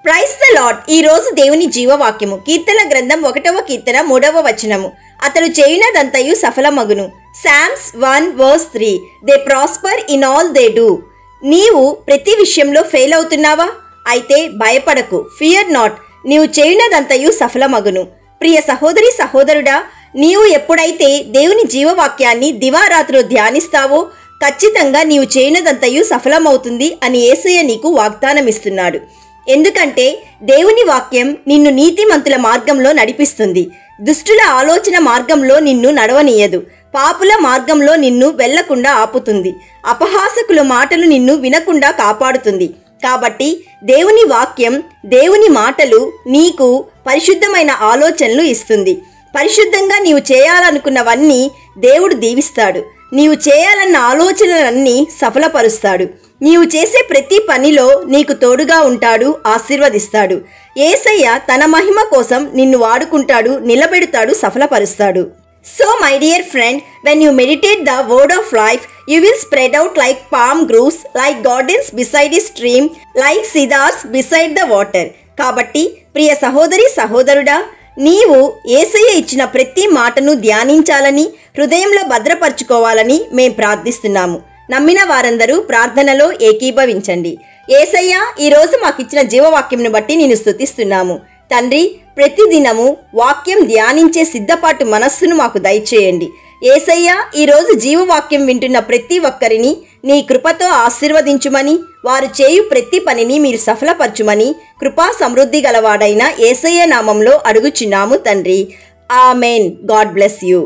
Praise the lord. ఈ రోజు దేవుని జీవవాక్యము కీర్తన గ్రంథం 1వ కీర్తన 3వ వచనము. అతడు చేయునదంతయు సఫలమగును. Psalms 1:3. They prosper in all they do. నీవు ప్రతి విషయంలో ఫెయిల్ అవుతున్నావా? అయితే భయపడకు, ఫియర్ నాట్. నీవు చేయునదంతయు సఫలమగును. ప్రియ సహోదరి సహోదరుడా, నీవు ఎప్పుడైతే దేవుని జీవవాక్యాన్ని దివారాత్రులు ధ్యానిస్తావో ఖచ్చితంగా నీవు చేయునదంతయు సఫలమవుతుంది అని యేసయ్య నీకు వాగ్దానం ఇస్తున్నాడు. ఎందుకంటే దేవుని వాక్యం నిన్ను నీతిమంతుల మార్గంలో నడిపిస్తుంది. దుష్టుల ఆలోచన మార్గంలో నిన్ను నడవనీయదు. పాపుల మార్గంలో నిన్ను వెళ్లకుండా ఆపుతుంది. అపహాసకుల మాటలు నిన్ను వినకుండా కాపాడుతుంది. కాబట్టి దేవుని వాక్యం, దేవుని మాటలు నీకు పరిశుద్ధమైన ఆలోచనలు ఇస్తుంది. పరిశుద్ధంగా నీవు చేయాలనుకున్నవన్నీ దేవుడు దీవిస్తాడు. నీవు చేయాలన్న ఆలోచనలన్నీ సఫలపరుస్తాడు. నీవు చేసే ప్రతి పనిలో నీకు తోడుగా ఉంటాడు, ఆశీర్వదిస్తాడు. యేసయ్య తన మహిమ కోసం నిన్ను వాడుకుంటాడు, నిలబెడతాడు, సఫలపరుస్తాడు. So my dear friend, when you meditate the word of life, you will spread out like palm groves, like gardens beside a stream, like cedars beside the water. కాబట్టి ప్రియ సహోదరి సహోదరుడా, నీవు యేసయ్య ఇచ్చిన ప్రతి మాటను ధ్యానించాలని, హృదయంలో భద్రపరచుకోవాలని మేం ప్రార్థిస్తున్నాము. నమ్మిన వారందరూ ప్రార్థనలో ఏకీభవించండి. యేసయ్య, ఈరోజు మాకిచ్చిన జీవవాక్యంను బట్టి నేను స్తుతిస్తున్నాము. తండ్రి, ప్రతిదినము వాక్యం ధ్యానించే సిద్ధపాటు మనస్సును మాకు దయచేయండి. యేసయ్య, ఈరోజు జీవవాక్యం వింటున్న ప్రతి ఒక్కరిని నీ కృపతో ఆశీర్వదించుమని, వారు చేయు ప్రతి పనిని మీరు సఫలపరచుమని కృపా సమృద్ధి గలవాడైన యేసయ్య నామంలో అడుగుచున్నాము తండ్రి. ఆమెన్. God bless you.